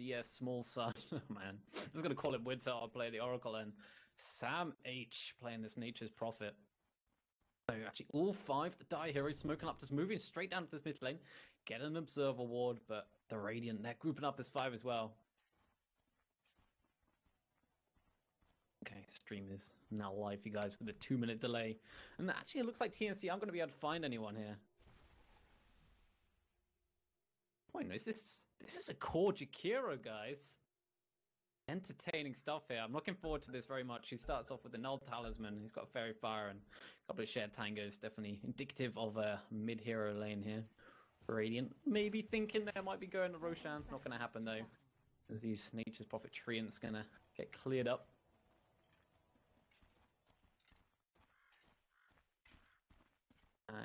GS Small Sun. Oh, man, I'm just gonna call it Winter. I'll play the Oracle, and Sam H playing this Nature's Prophet. So actually, all 5 the Die Heroes smoking up, just moving straight down to this mid lane, get an Observer Ward, but the Radiant, they're grouping up as 5 as well. Okay, stream is now live, you guys, with a 2-minute delay. And actually, it looks like TNC, I'm going to be able to find anyone here. Point is this is a core Jakiro, guys. Entertaining stuff here. I'm looking forward to this very much. He starts off with the Null Talisman. He's got Fairy Fire and a couple of shared tangos. Definitely indicative of a mid-hero lane here. Radiant maybe thinking they might be going to Roshan. Not going to happen though, as these Nature's Prophet Treants going to get cleared up.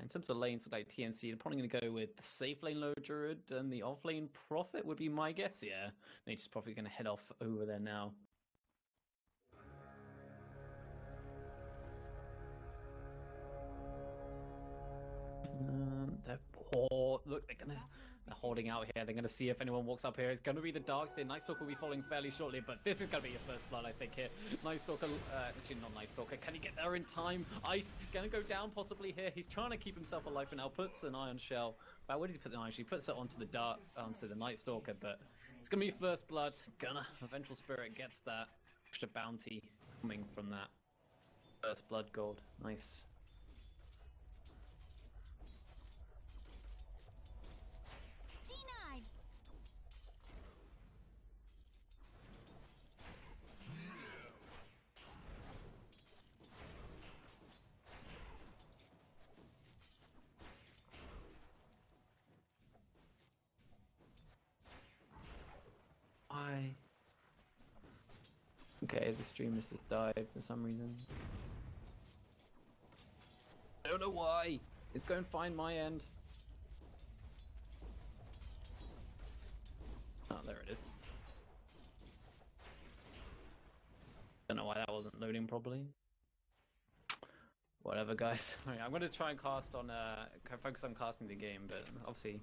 In terms of lanes, like TNC, they're probably going to go with the safe lane Low Druid, and the off lane Prophet would be my guess. Yeah, Nature's Prophet going to head off over there now. Look, they're holding out here. They're gonna see if anyone walks up here. It's gonna be the Darkseer. Nightstalker will be following fairly shortly, but this is gonna be your first blood, I think. Here, Nightstalker, actually not Nightstalker. Can he get there in time? Ice gonna go down possibly here. He's trying to keep himself alive for now. Puts an Iron Shell. But where did he put the Iron Shell? He puts it onto the Nightstalker, but it's gonna be first blood. Gonna Vengeful Spirit gets that extra bounty coming from that first blood gold. Nice. Okay, the stream has just died for some reason. I don't know why. It's going fine my end. Oh, there it is. Don't know why that wasn't loading properly. Whatever, guys. Right, I'm gonna try and focus on casting the game, but obviously,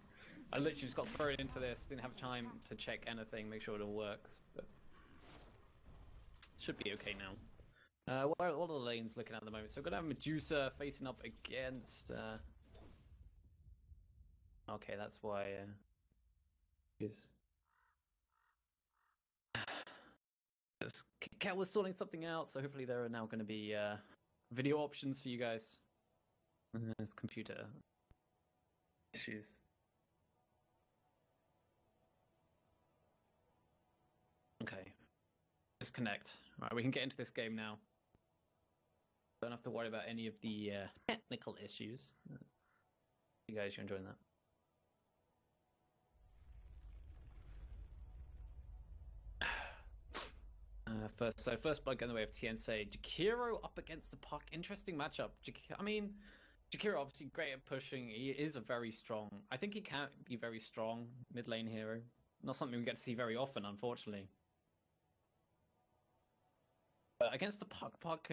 I literally just got thrown into this. Didn't have time to check anything, make sure it all works. But should be okay now. What are the lanes looking at the moment? So we're gonna have Medusa facing up against. Okay, that's why. Cat was sorting something out, so hopefully there are now going to be video options for you guys. There's computer issues. Okay. Disconnect. Alright, we can get into this game now. Don't have to worry about any of the technical issues. You guys, you're enjoying that. First blood in the way of TNC. Jakiro up against the Puck. Interesting matchup. Jakiro obviously great at pushing. He is a very strong. I think he can be very strong mid lane hero. Not something we get to see very often, unfortunately. But against the Puck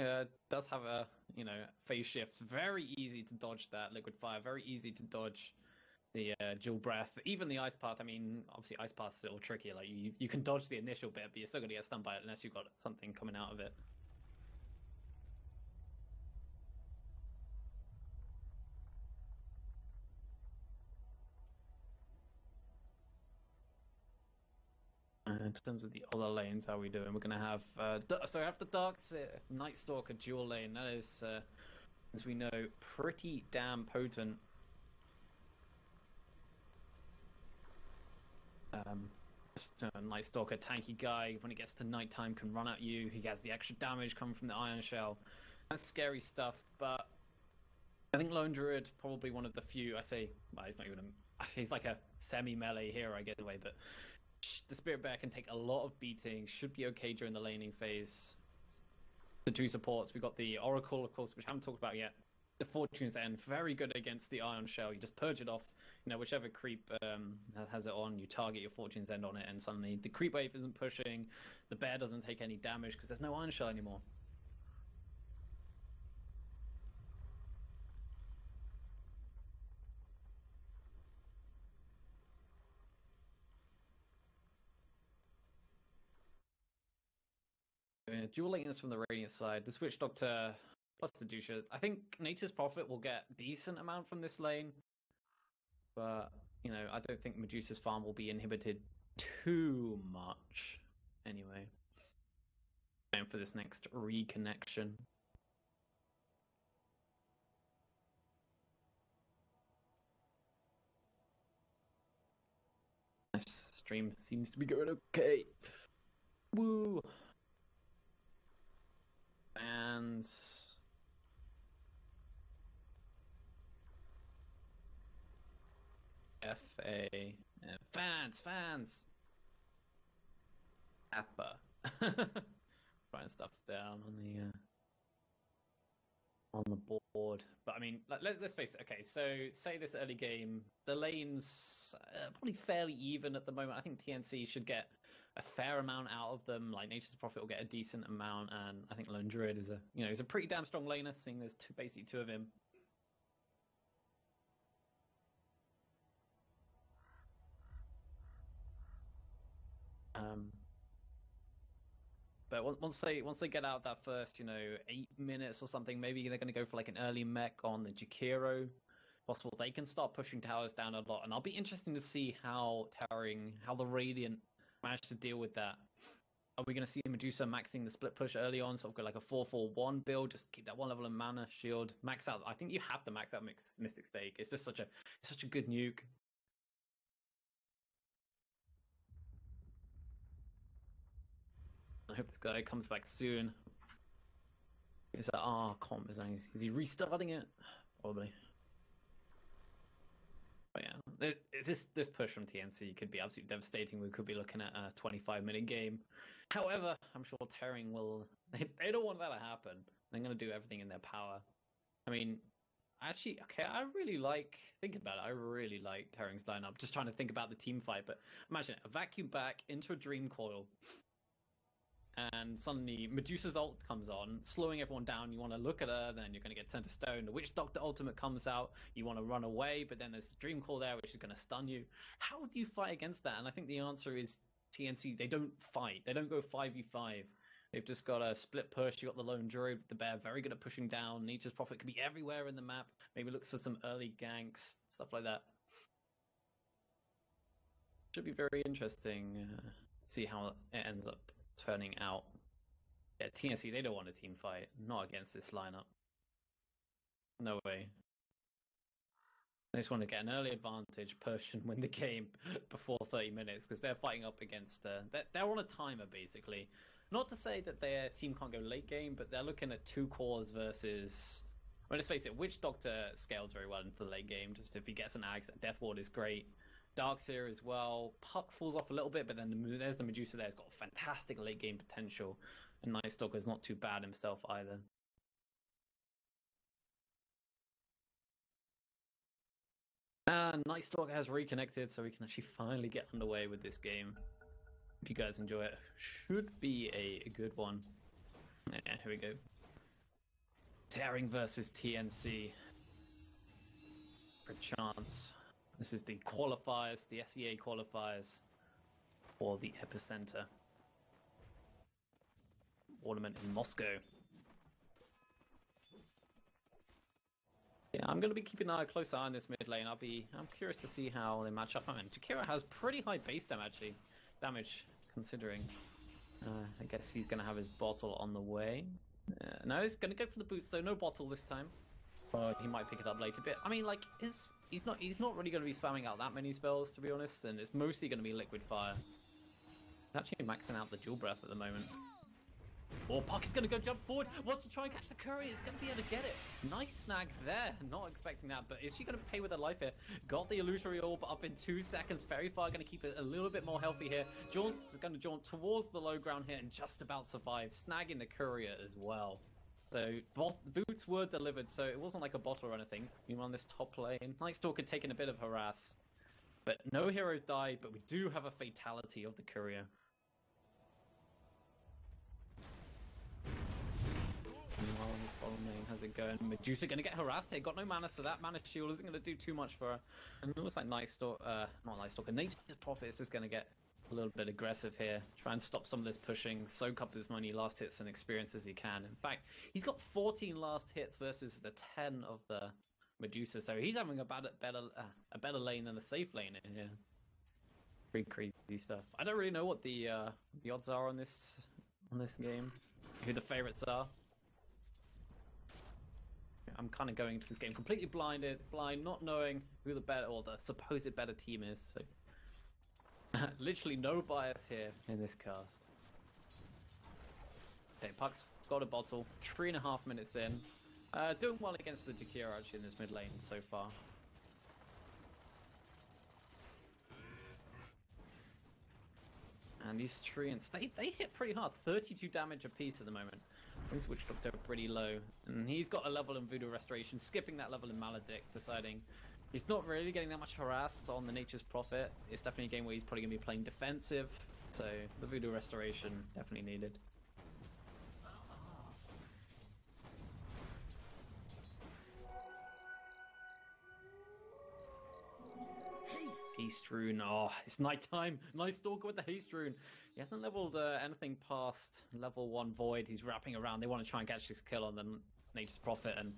does have a phase shift. Very easy to dodge that liquid fire. Very easy to dodge the dual breath, even the ice path. I mean, obviously ice path's a little tricky. Like you can dodge the initial bit, but you're still gonna get stunned by it unless you've got something coming out of it. In terms of the other lanes, how are we doing? We're gonna have so I have the Darkseer Nightstalker dual lane. That is, as we know, pretty damn potent. Just a Nightstalker tanky guy. When it gets to nighttime, can run at you. He has the extra damage coming from the Iron Shell. That's scary stuff. But I think Lone Druid probably one of the few. I say, well, he's not even he's like a semi-melee hero, I guess, in a way. But the Spirit Bear can take a lot of beating. Should be okay during the laning phase. The two supports. We've got the Oracle, of course, which I haven't talked about yet. The Fortune's End, very good against the Iron Shell. You just purge it off. Whichever creep has it on, you target your Fortune's End on it, and suddenly the creep wave isn't pushing. The bear doesn't take any damage because there's no Iron Shell anymore. Dual lateness from the Radiant side. The Switch Doctor plus the Dusha. I think Nature's Prophet will get decent amount from this lane, but you know, I don't think Medusa's farm will be inhibited too much. Anyway, and for this next reconnection. Nice stream seems to be going okay. Woo! Fans. FA. Fans! Appa. Writing stuff down on the board. But I mean, let's face it. Okay, so say this early game, the lanes probably fairly even at the moment. I think TNC should get a fair amount out of them. Like Nature's Prophet will get a decent amount, and I think Lone Druid is he's a pretty damn strong laner. Seeing there's basically two of him. But once they get out that first 8 minutes or something, maybe they're going to go for like an early mech on the Jakiro. Possible they can start pushing towers down a lot, and I'll be interested to see how the Radiant manage to deal with that. Are we going to see Medusa maxing the split push early on, sort of go like a 4-4-1 build, just to keep that one level of mana shield, max out? I think you have to max out Mystic Stake. It's just such a good nuke. I hope this guy comes back soon. Is that comp? Is he restarting it? Probably. But yeah, this push from TNC could be absolutely devastating. We could be looking at a 25-minute game. However, I'm sure Terring will. They don't want that to happen. They're going to do everything in their power. I mean, actually, okay, I really like. Think about it. I really like Terring's lineup. Just trying to think about the team fight. But imagine it, a vacuum back into a Dream Coil. And suddenly Medusa's ult comes on, slowing everyone down. You want to look at her, then you're going to get turned to stone. The Witch Doctor ultimate comes out. You want to run away, but then there's the Dream Call there, which is going to stun you. How do you fight against that? And I think the answer is TNC. They don't fight. They don't go 5v5. They've just got a split push. You got the Lone Druid, the Bear, very good at pushing down. Nature's Prophet could be everywhere in the map. Maybe look for some early ganks, stuff like that. Should be very interesting. See how it ends up turning out. Yeah, TNC, they don't want a team fight. Not against this lineup. No way. They just want to get an early advantage, push, and win the game before 30 minutes, because they're fighting up against... they're on a timer, basically. Not to say that their team can't go late game, but they're looking at 2 cores versus... I mean, let's face it, Witch Doctor scales very well into the late game. Just if he gets an Axe, Death Ward is great. Darkseer as well. Puck falls off a little bit, but then there's the Medusa there. It's got fantastic late game potential. And Night Stalker's not too bad himself either. Night Stalker has reconnected, so we can actually finally get underway with this game. Hope you guys enjoy it. Should be a good one. Yeah, here we go. Terring versus TNC. For a chance. This is the qualifiers, the SEA qualifiers for the Epicenter tournament in Moscow. Yeah, I'm going to be keeping a close eye on this mid lane. I'm curious to see how they match up. I mean, Jakiro has pretty high base damage considering. I guess he's going to have his bottle on the way. No, he's going to go for the boots, so no bottle this time. But he might pick it up later. But I mean, like, he's not really going to be spamming out that many spells, to be honest, and it's mostly going to be Liquid Fire. He's actually maxing out the Dual Breath at the moment. Oh, Puck is going to go jump forward, wants to try and catch the courier, he's going to be able to get it. Nice snag there, not expecting that, but is she going to pay with her life here? Got the Illusory Orb up in 2 seconds, Very Far going to keep it a little bit more healthy here. Jaunt's going to jaunt towards the low ground here and just about survive, snagging the courier as well. So, boots were delivered, so it wasn't like a bottle or anything. Meanwhile, on this top lane, Night Stalker taking a bit of harass. But no heroes died, but we do have a fatality of the courier. Meanwhile, on this bottom lane, how's it going? Medusa gonna get harassed here, got no mana, so that mana shield isn't gonna do too much for her. And it looks like Night Stalker, not Night Stalker, Nature's Prophet is just gonna get a little bit aggressive here. Try and stop some of this pushing, soak up as many last hits and experience as he can. In fact, he's got 14 last hits versus the 10 of the Medusa, so he's having a better lane than a safe lane in here. Pretty crazy stuff. I don't really know what the odds are on this game, who the favorites are. I'm kind of going into this game completely blind, not knowing who the better or the supposed better team is. So literally no bias here in this cast. Okay, Puck's got a bottle. 3.5 minutes in. Doing well against the Jakiro actually in this mid lane so far. And these treants, they hit pretty hard. 32 damage apiece at the moment. His Witch Doctor pretty low. And he's got a level in Voodoo Restoration, skipping that level in Maledict, deciding he's not really getting that much harass on the Nature's Prophet. It's definitely a game where he's probably going to be playing defensive, so the Voodoo Restoration definitely needed. Haste Rune, oh, it's nighttime. Nice Stalker with the Haste Rune. He hasn't leveled anything past level 1 Void. He's wrapping around. They want to try and catch this kill on the Nature's Prophet, and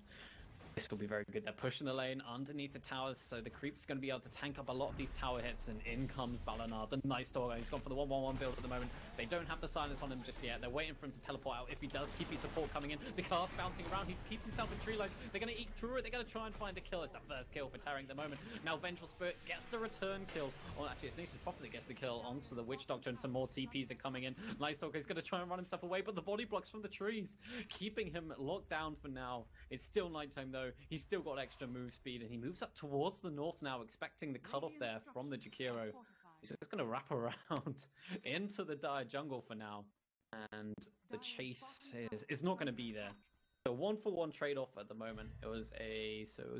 this will be very good. They're pushing the lane underneath the towers, so the creep's going to be able to tank up a lot of these tower hits, and in comes Balanar, the Night Stalker. He's gone for the 1-1-1 build at the moment. They don't have the silence on him just yet. They're waiting for him to teleport out. If he does, TP support coming in. The cast bouncing around. He keeps himself in tree lines. They're going to eat through it. They're going to try and find a kill. It's the first kill for Tarring at the moment. Now Vengeful Spirit gets the return kill. Oh, actually, it's Nature's Prophet that gets the kill onto the Witch Doctor, and some more TPs are coming in. Night Stalker is going to try and run himself away, but the body blocks from the trees, keeping him locked down for now. It's still nighttime, though. He's still got extra move speed, and he moves up towards the north now, expecting the cutoff there from the Jakiro. He's just going to wrap around into the dire jungle for now, and the chase is not going to be there. So 1-for-1 trade-off at the moment. It was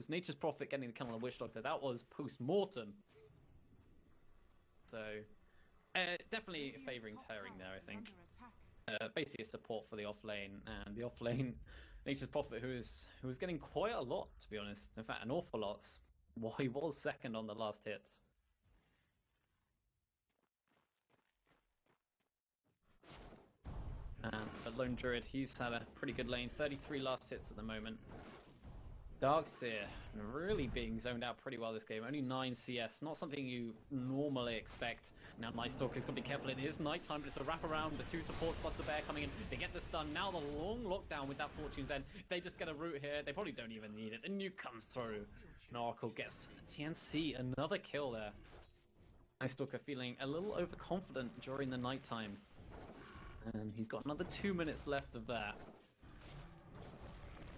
Nature's Prophet getting the kill on the Witch Doctor. That was post-mortem. So definitely favouring Tarring there, I think. Basically a support for the off lane, and the off lane Nature's Prophet, who was getting quite a lot, to be honest. In fact, an awful lot. Well, he was second on the last hits. And the Lone Druid, he's had a pretty good lane. 33 last hits at the moment. Darkseer really being zoned out pretty well this game. Only 9 CS, not something you normally expect. Now Night Stalker's got to be careful. It is nighttime, but it's a wraparound. The 2 supports plus the bear coming in. They get the stun. Now the long lockdown with that Fortune's End. If they just get a root here, they probably don't even need it. The nuke comes through. And Oracle gets TNC, another kill there. Night Stalker feeling a little overconfident during the nighttime. And he's got another 2 minutes left of that.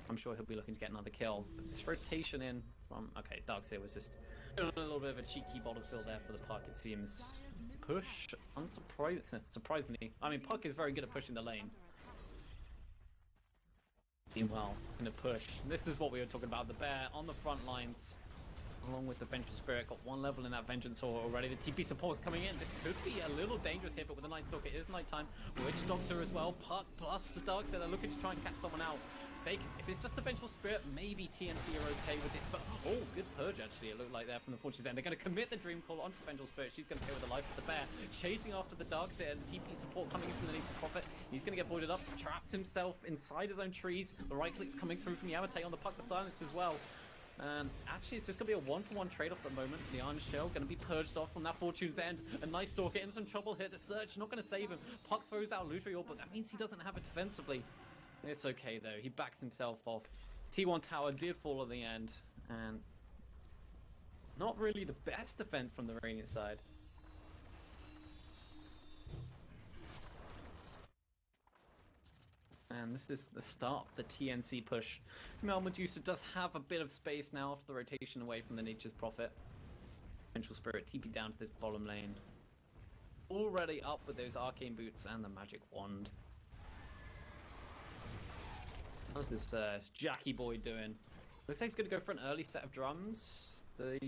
I'm sure he'll be looking to get another kill. But this rotation in from... Okay, Darkseer was just doing a little bit of a cheeky bottle fill there for the Puck, it seems. Push, surprisingly. I mean, Puck is very good at pushing the lane. Meanwhile, gonna push. This is what we were talking about. The bear on the front lines, along with the Vengeful Spirit. Got 1 level in that Vengeance Aura already. The TP support is coming in. This could be a little dangerous here, but with the Night Stalker, it is nighttime. Witch Doctor as well. Puck plus the Darkseer. They're looking to try and catch someone out. If it's just the Vengeful Spirit, maybe TNC are okay with this, but oh, good purge actually, it looked like there from the Fortune's End. They're going to commit the Dream Call onto the Vengeful Spirit. She's going to pay with the life of the bear. Chasing after the Darkseer, and TP support coming in from the Nature's Prophet. He's going to get voided up, trapped himself inside his own trees. The right click's coming through from the Yamate on the Puck, the silence as well. And actually, it's just going to be a 1-for-1 trade-off at the moment. The Iron Shell going to be purged off from that Fortune's End. A Night Stalker in some trouble here. The Search not going to save him. Puck throws out Illusory Orb, but that means he doesn't have it defensively. It's okay though, he backs himself off. T1 tower did fall at the end, and not really the best defense from the Radiant side. And this is the start of the TNC push. Mel Medusa does have a bit of space now after the rotation away from the Nature's Prophet. Vengeful Spirit TP down to this bottom lane. Already up with those Arcane Boots and the Magic Wand. How's this Jackie boy doing? Looks like he's going to go for an early set of drums. The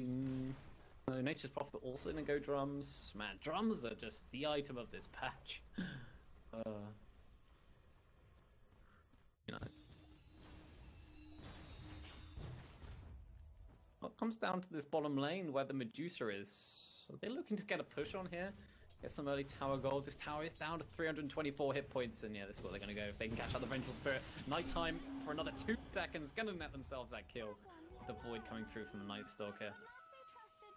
Nature's Prophet also going to go drums. Man, drums are just the item of this patch. Nice. Well, it comes down to this bottom lane where the Medusa is. Are they looking to get a push on here? Get some early tower gold. This tower is down to 324 hit points, and yeah, this is what they're going to go. If they can catch out the Vengeful Spirit, nighttime for another 2 seconds, going to net themselves that kill. The Void coming through from the Night Stalker.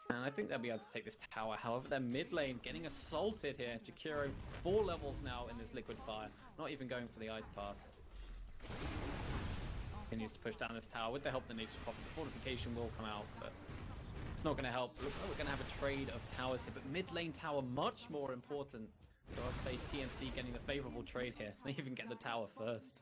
And I think they'll be able to take this tower. However, their mid lane getting assaulted here. Jakiro 4 levels now in this Liquid Fire, not even going for the Ice Path. Continues to push down this tower with the help of the Nature's Prophet. The fortification will come out, but it's not going to help. Looks like we're going to have a trade of towers here, but mid lane tower much more important. So I'd say TNC getting the favorable trade here. They even get the tower first.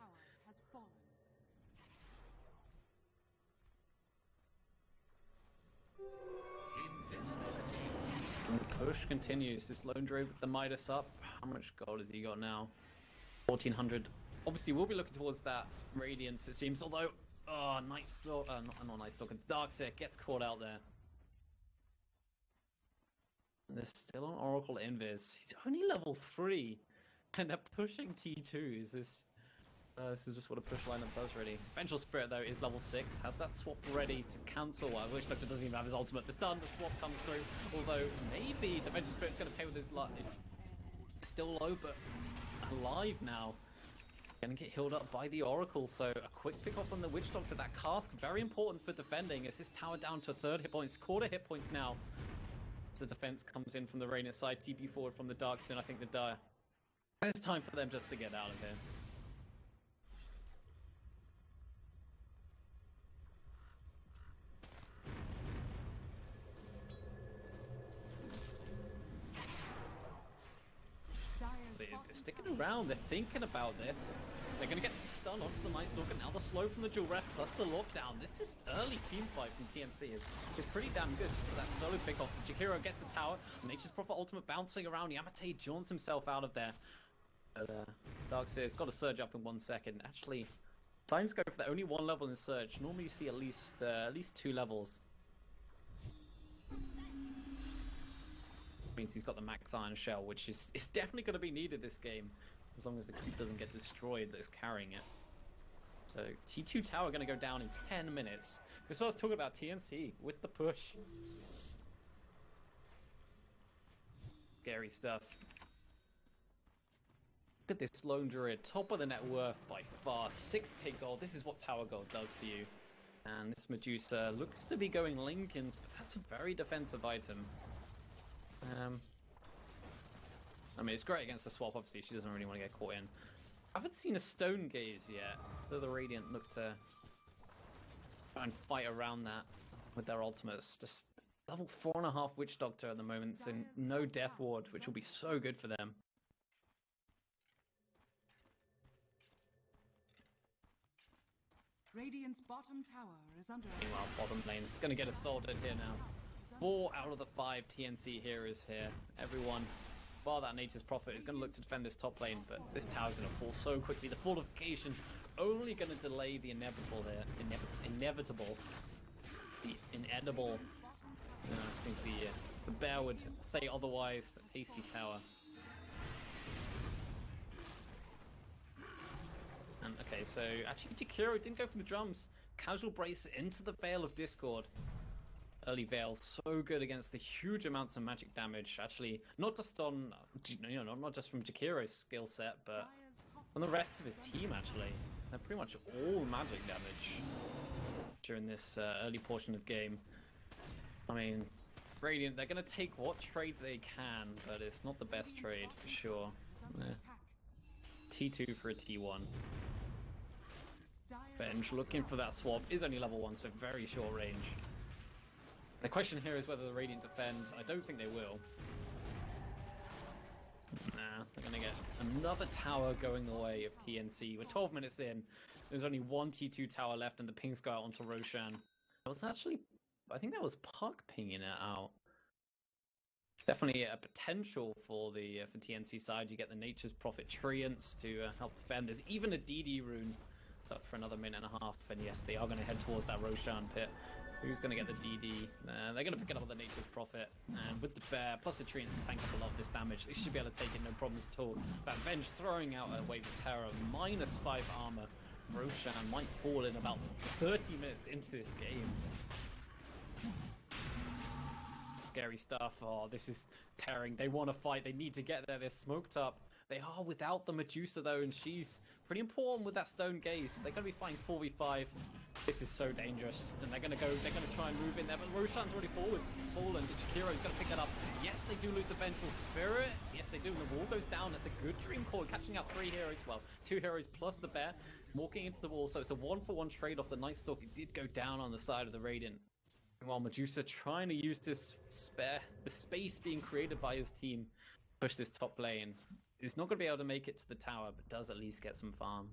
And the push continues. This Lone Druid with the Midas up. How much gold has he got now? 1400. Obviously, we'll be looking towards that Radiance, it seems. Although, oh, Night Stalker, not Night Stalker, Darkseer gets caught out there. And there's still an Oracle Invis. He's only level 3, and they're pushing T2s. This is just what a push lineup does, really. Vengeful Spirit, though, is level 6. Has that swap ready to cancel. I wish Doctor doesn't even have his ultimate. The stun, the swap comes through. Although, maybe the Vengeful Spirit's going to pay with his life. Still low, but alive now. Going to get healed up by the Oracle, so a quick pick off on the Witch Doctor. That cast, very important for defending. As this tower down to 3rd hit points, quarter hit points now. As the defense comes in from the Radiant side, TP forward from the Darkseer, I think the Dire. It's time for them just to get out of here. They're sticking around, they're thinking about this. They're going to get the stun onto the Night Stalker, now the slow from the dual ref plus the lockdown. This is early team fight from TNC is pretty damn good. So that solo pick off. Jakiro gets the tower, Nature's Prophet ultimate bouncing around. Yamate jaunts himself out of there. But Darkseer's got to surge up in 1 second. Actually, Signs go for that. Only 1 level in Surge. Normally you see at least 2 levels. Means he's got the max iron shell, which is definitely going to be needed this game, as long as the creep doesn't get destroyed that's carrying it. So T2 tower going to go down in 10 minutes. This is what I was talking about, TNC with the push. Scary stuff. Look at this Lone Druid, top of the net worth by far, 6k gold. This is what tower gold does for you. And this Medusa looks to be going Linken's, but that's a very defensive item. I mean, it's great against the swap, obviously, she doesn't really want to get caught in. I haven't seen a Stone Gaze yet, though the Radiant look to try and fight around that with their ultimates. Just level 4.5 Witch Doctor at the moment, so no Death Ward, which will be so good for them. Radiant's bottom tower is under attack. Meanwhile, bottom lane is going to get assaulted here now. 4 out of the 5 TNC heroes here. Everyone, bar that Nature's Prophet, is going to look to defend this top lane, but this tower's going to fall so quickly. The fortification only going to delay the inevitable here. Inevitable. The inedible. I think the bear would say otherwise. The tasty tower. And okay, so actually Jakiro didn't go for the drums. Casual brace into the Veil of Discord. Early Veil, so good against the huge amounts of magic damage. Actually, not just on, not just from Jakiro's skill set, but on the rest of his team. Actually, they're pretty much all magic damage during this early portion of the game. I mean, Radiant, they're gonna take what trade they can, but it's not the best trade for sure. T2 for a T1. Bench looking for that swap, is only level 1, so very short range. The question here is whether the Radiant defend. I don't think they will. Nah, they're gonna get another tower going the way of TNC. We're 12 minutes in. There's only 1 T2 tower left, and the pings go out onto Roshan. That was actually, I think that was Puck pinging it out. Definitely a potential for the for TNC side. You get the Nature's Prophet Treants to help defend. There's even a DD rune. It's up for another minute and a half, and yes, they are going to head towards that Roshan pit. Who's going to get the DD? They're going to pick it up with the Nature's Prophet, and with the bear plus the Treants to tank up a lot of this damage, they should be able to take it no problems at all. But Venge throwing out a wave of terror, -5 armor. Roshan might fall in about 30 minutes into this game. scary stuff. Oh, this is tearing. They want to fight. They need to get there. They're smoked up. They are without the Medusa though, and she's pretty important with that stone gaze. They're going to be fighting 4v5. This is so dangerous, and they're going to try and move in there, but Roshan's already fallen. Chikiro's going to pick that up. Yes, they do lose the Vengeful Spirit. Yes, they do, and the wall goes down. That's a good Dream Core, catching out 3 heroes. Well, 2 heroes plus the bear, walking into the wall, so it's a 1-for-1 trade-off. The Night Stalker did go down on the side of the Radiant. While Medusa trying to use this the space being created by his team, push this top lane. He's not going to be able to make it to the tower, but does at least get some farm.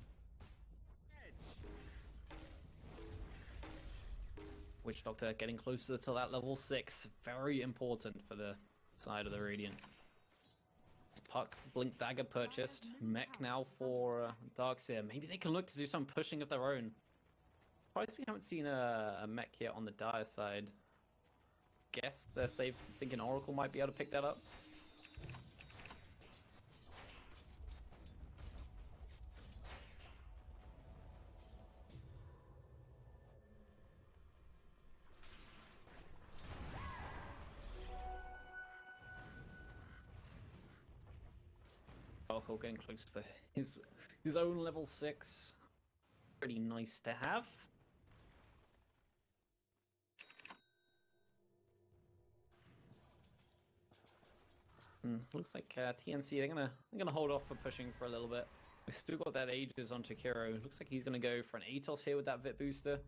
Witch Doctor getting closer to that level 6. Very important for the side of the Radiant. Puck, Blink Dagger purchased. Mech now for Darkseer. Maybe they can look to do some pushing of their own. Surprised we haven't seen a mech yet on the Dire side. Guess they're safe, thinking Oracle might be able to pick that up. Oracle getting close to his own level 6. Pretty nice to have. Looks like TNC they're gonna hold off for pushing for a little bit. We've still got that Aegis on Chikiro. Looks like he's gonna go for an Atos here with that Vit booster.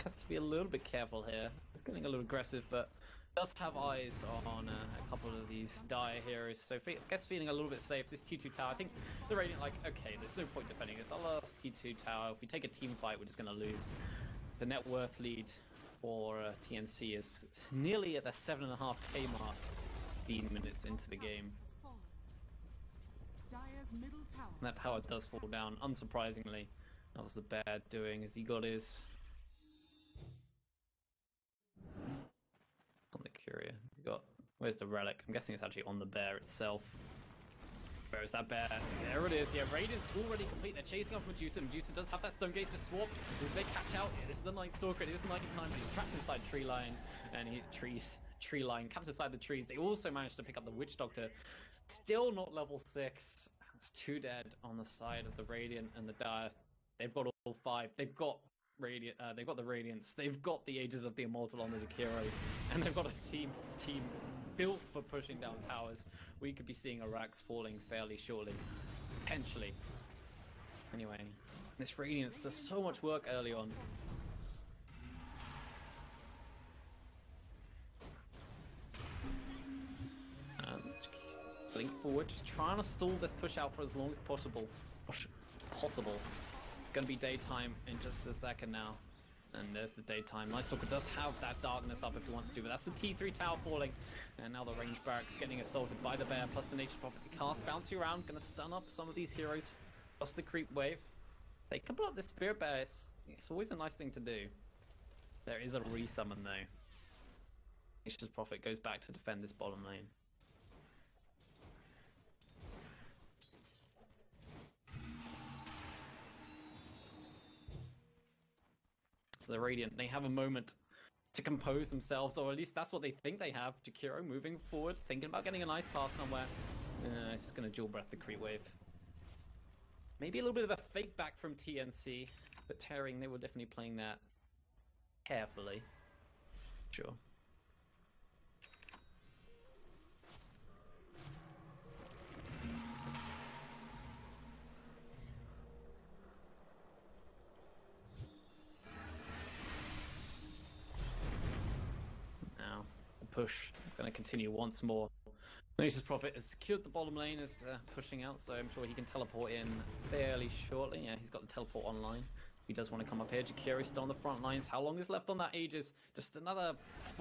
Has to be a little bit careful here. It's getting a little aggressive, but does have eyes on a couple of these Dire heroes, so I guess feeling a little bit safe. This T2 tower, I think the Radiant like, okay, there's no point defending this. Our last T2 tower, if we take a team fight, we're just going to lose. The net worth lead for TNC is nearly at the 7.5k mark, 15 minutes into the game. And that tower does fall down, unsurprisingly. That was the bear doing as he got his... on the Curia. He's got... where's the relic? I'm guessing it's actually on the bear itself. Where is that bear? There it is. Yeah, Radiant's already complete. They're chasing off Medusa. Medusa does have that Stone Gaze to swap. If they catch out, this is the Night Stalker. It is night time, but he's trapped inside tree line. And tree line, camped inside the trees. They also managed to pick up the Witch Doctor. Still not level 6. It's 2 dead on the side of the Radiant and the Dire. They've got all 5. They've got Radiant. They've got the Radiance. They've got the Ages of the Immortal on the Jakiro, and they've got a team built for pushing down towers. We could be seeing Arax falling fairly shortly, potentially. Anyway, this Radiance does so much work early on. Blink forward, just trying to stall this push out for as long as possible. Gonna be daytime in just a second now. And there's the daytime. Night Stalker does have that darkness up if he wants to, but that's the T3 tower falling. And now the range barracks getting assaulted by the bear, plus the Nature's Prophet. The cast bouncing around, gonna stun up some of these heroes. Plus the creep wave. They can block the Spirit Bear. It's always a nice thing to do. There is a resummon though. Nature's Prophet goes back to defend this bottom lane. So the Radiant, they have a moment to compose themselves, or at least that's what they think they have. Jakiro moving forward, thinking about getting a nice path somewhere. It's just going to dual breath the creep wave. Maybe a little bit of a fake back from TNC, but tearing, they were definitely playing that carefully. Sure. Push, going to continue once more. Nature's Prophet has secured the bottom lane, is pushing out, so I'm sure he can teleport in fairly shortly. Yeah, he's got the teleport online. He does want to come up here. Jakiri's still on the front lines. How long is left on that Aegis? Just another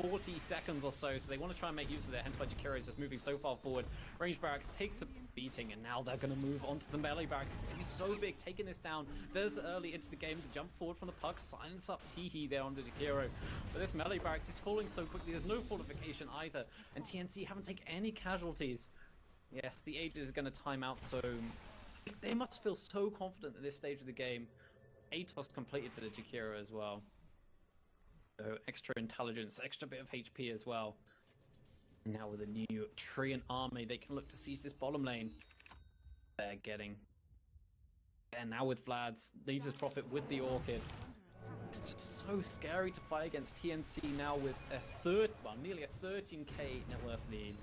40 seconds or so, so they want to try and make use of it, hence why Jakiri's just moving so far forward. Range barracks takes a beating, and now they're going to move on to the melee barracks. It's going to be so big, taking this down. There's early into the game to jump forward from the puck, silence up Teehee there on the Jakiro. But this melee barracks is falling so quickly, there's no fortification either, and TNC haven't taken any casualties. Yes, the Aegis is going to time out, so they must feel so confident at this stage of the game. Atos completed for the Jakiro as well. So extra intelligence, extra bit of HP as well. Now with a new Treant army, they can look to seize this bottom lane. They're getting. And now with Vlad's Nature's Prophet with the Orchid. It's just so scary to fight against TNC now with a nearly a 13k net worth lead.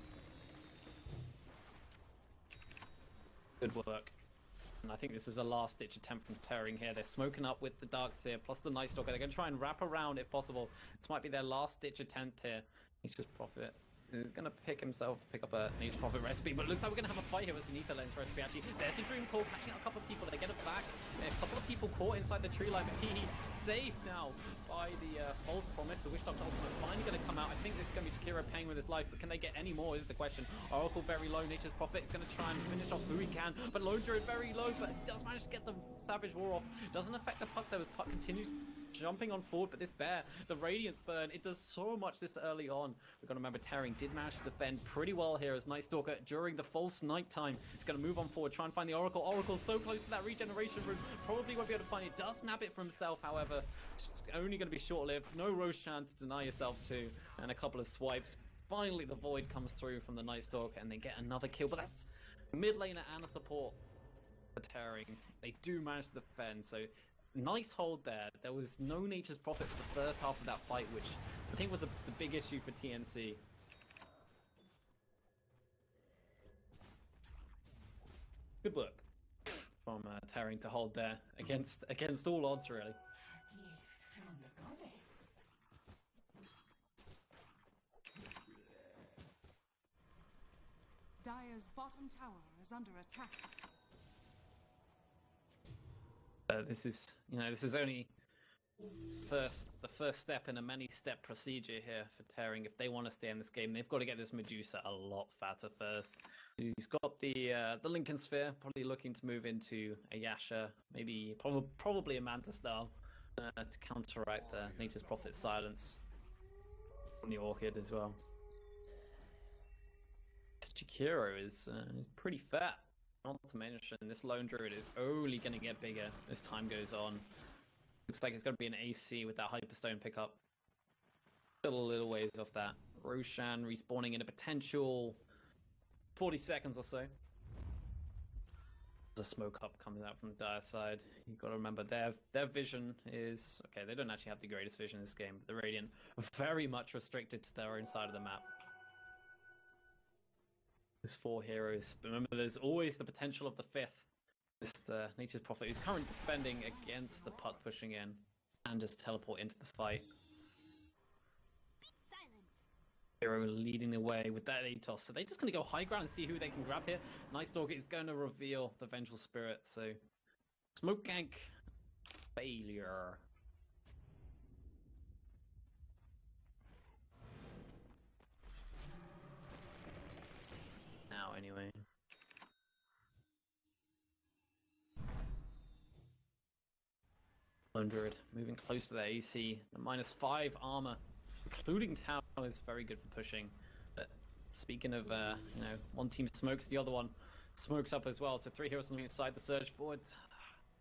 Good work. And I think this is a last-ditch attempt from Tearing here. They're smoking up with the Darkseer plus the Night Stalker. They're going to try and wrap around if possible. This might be their last-ditch attempt here. Nature's Prophet is going to pick up a Nature's Prophet recipe, but it looks like we're going to have a fight here with Zenitha Lens recipe actually. There's a Dream Core catching out a couple of people. They get it back. A couple of people caught inside the tree line, but Teehee saved now by the false promise. The Wish Doctor ultimate finally going to come out. I think this is going to be Shakira paying with his life, but can they get any more is the question. Oracle very low. Nature's Prophet is going to try and finish off who he can, but Lone Druid very low, but does manage to get the Savage War off. Doesn't affect the Puck though, as Puck continues jumping on forward, but this bear, the Radiance Burn, it does so much this early on. We've got to remember Tearing did manage to defend pretty well here as Night Stalker during the false nighttime. It's going to move on forward, try and find the Oracle. Oracle's so close to that regeneration room, probably won't be able to find it. Does snap it for himself, however. It's only going to be short-lived. No Roshan to deny yourself to, and a couple of swipes. Finally, the Void comes through from the Night Stalker, and they get another kill, but that's mid laner and a support for Tearing. They do manage to defend, so nice hold there. There was no Nature's Prophet for the first half of that fight, which I think was the big issue for TNC. Good work from Tearing to hold there against all odds, really. Dire's bottom tower is under attack. This is only the first step in a many-step procedure here for Tearing. If they want to stay in this game, they've got to get this Medusa a lot fatter first. He's got the Lincoln Sphere, probably looking to move into a Yasha, maybe probably a Manta style to counteract the Nature's Prophet silence from the Orchid as well. Chikiro is pretty fat. Not to mention, this Lone Druid is only going to get bigger as time goes on. Looks like it's going to be an AC with that Hyperstone pickup. Still a little ways off that. Roshan respawning in a potential 40 seconds or so. There's a smoke up coming out from the Dire side. You've got to remember their vision is... Okay, they don't actually have the greatest vision in this game, but the Radiant are very much restricted to their own side of the map. There's 4 heroes, but remember there's always the potential of the 5th. This Nature's Prophet, who's currently defending against the Puck pushing in, and just teleport into the fight. Hero leading the way with that Atos, so they're just going to go high ground and see who they can grab here. Night Stalker is going to reveal the Vengeful Spirit, so smoke gank failure. Now anyway. Lone Druid moving close to the AC. The -5 armor, including tower, is very good for pushing. But speaking of, one team smokes, the other one smokes up as well. So 3 heroes on the inside. The surge forward.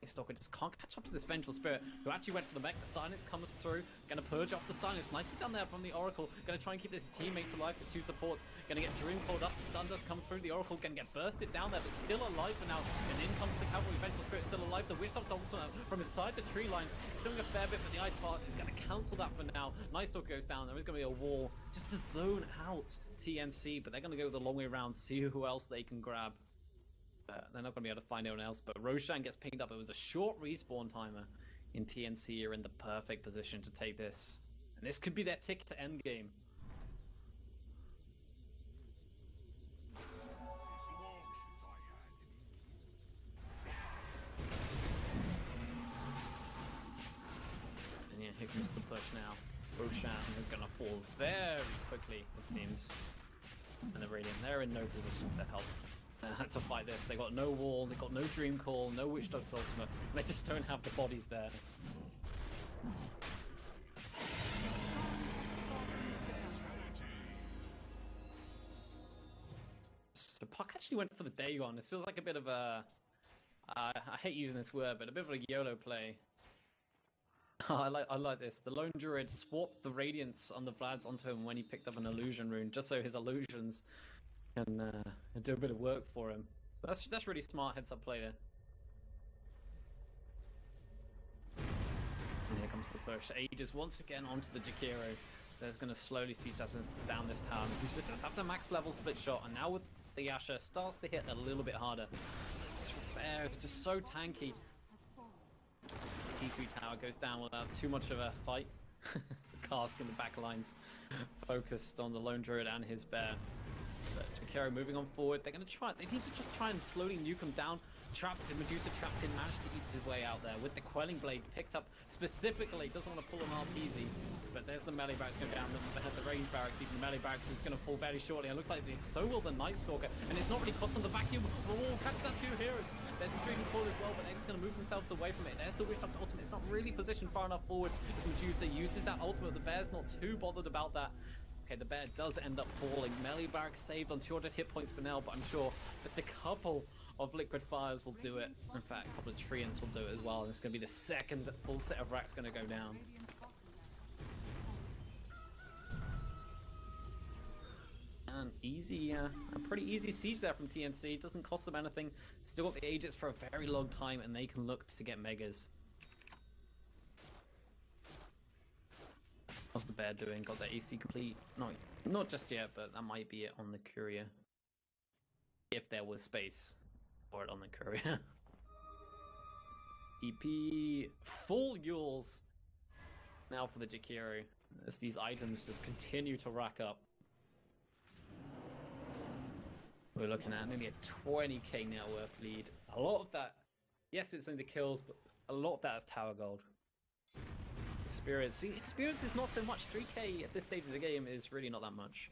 Stalker just can't catch up to this Vengeful Spirit, who actually went for the mech. The silence comes through. Gonna purge off the silence. Nicely done there from the Oracle. Gonna try and keep his teammates alive with 2 supports. Gonna get Dream pulled up. The stun does come through. The Oracle gonna get bursted down there, but still alive for now. And in comes the Cavalry. Vengeful Spirit still alive. The Wish Doctor ultimate from inside the tree line. It's doing a fair bit, but the Ice Part is gonna cancel that for now. Night Stalker goes down. There is gonna be a wall just to zone out TNC, but they're gonna go the long way around, see who else they can grab. They're not going to be able to find anyone else, but Roshan gets pinged up. It was a short respawn timer in TNC. Are in the perfect position to take this. And this could be their ticket to endgame. And yeah, here comes the push now. Roshan is going to fall very quickly, it seems. And the Radiant, they're in no position to help. To fight this. They got no wall, they got no Dream Call, no Witch Doctor's ultimate. They just don't have the bodies there. So Puck actually went for the Dagon. This feels like a bit of a... I hate using this word, but a bit of a YOLO play. I like this. The lone druid swapped the radiance on the Vlads onto him when he picked up an illusion rune, just so his illusions can do a bit of work for him. So that's really smart heads up play there. And here comes the push. Aegis once again onto the Jakiro. There's going to slowly siege assassins down this town. Who just have the max level split shot, and now with the Asher starts to hit a little bit harder. This bear is just so tanky. The T3 tower goes down without too much of a fight. The cask in the back lines focused on the lone druid and his bear. But Jakiro moving on forward. They're going to try. They need to just try and slowly nuke him down. Trapped in, Medusa trapped in, managed to eat his way out there with the Quelling Blade picked up specifically. Doesn't want to pull him out easy. But there's the melee barracks going down. The range barracks, even the melee barracks is going to fall very shortly. It looks like so will the Night Stalker. And it's not really cost them the vacuum. Oh, catch that two heroes. There's the Dreaming Call as well, but they're just going to move themselves away from it. There's the Wished Up ultimate. It's not really positioned far enough forward as Medusa uses that ultimate. The bear's not too bothered about that. Okay, the bear does end up falling. Melee barracks saved on 200 hit points for now, but I'm sure just a couple of liquid fires will do it. In fact, a couple of treants will do it as well. And it's going to be the second full set of racks going to go down. And easy, a pretty easy siege there from TNC. It doesn't cost them anything. Still got the Aegis for a very long time, and they can look to get megas. How's the bear doing? Got the AC complete? No, not just yet, but that might be it on the courier. If there was space for it on the courier. DP full Yules now for the Jakiro as these items just continue to rack up. We're looking at nearly a 20k net worth lead. A lot of that, yes, it's in the kills, but a lot of that is tower gold. Experience. See, experience is not so much. 3k at this stage of the game is really not that much.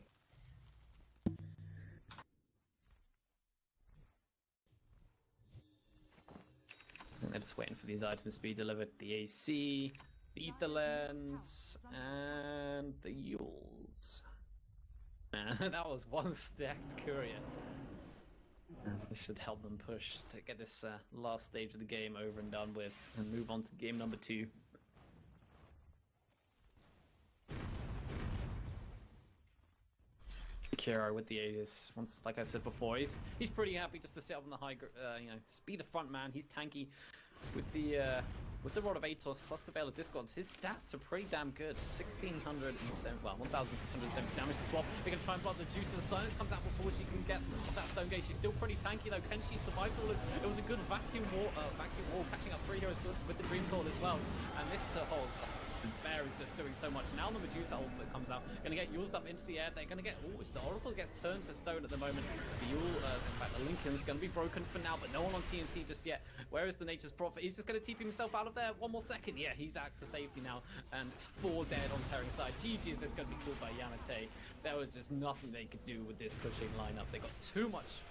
And they're just waiting for these items to be delivered. The AC, the Ether Lens, and the Yules. That was one stacked courier. This should help them push to get this last stage of the game over and done with and move on to game number 2. Kiro with the Aegis, once, like I said before, he's pretty happy just to sit up on the high, be the front man. He's tanky with the Rod of Atos plus the Veil of Discords. His stats are pretty damn good. 1,670 damage to swap. They're gonna try and block the juice of the silence. Comes out before she can get that stone gate. She's still pretty tanky though. Can she survive all this? It was a good vacuum wall, catching up 3 heroes with the Dream Call as well. And this the bear is just doing so much. Now the Medusa ultimate comes out. Gonna get used up into the air. They're gonna get... Oh, the Oracle gets turned to stone at the moment. The in fact, the Lincoln's gonna be broken for now, but no one on TNC just yet. Where is the Nature's Prophet? He's just gonna TP himself out of there. One more second. Yeah, he's out to safety now. And it's 4 dead on Terran side. GG is just gonna be killed by Yamate. There was just nothing they could do with this pushing lineup. They got too much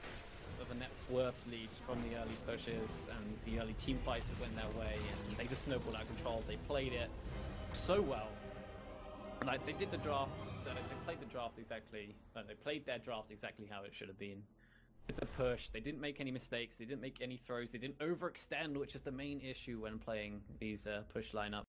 of a net worth lead from the early pushes and the early team fights that went their way, and they just snowballed out of control. They played it so well, and they did the draft. They played the draft exactly. They played their draft exactly how it should have been. With the push, they didn't make any mistakes. They didn't make any throws. They didn't overextend, which is the main issue when playing these push lineups.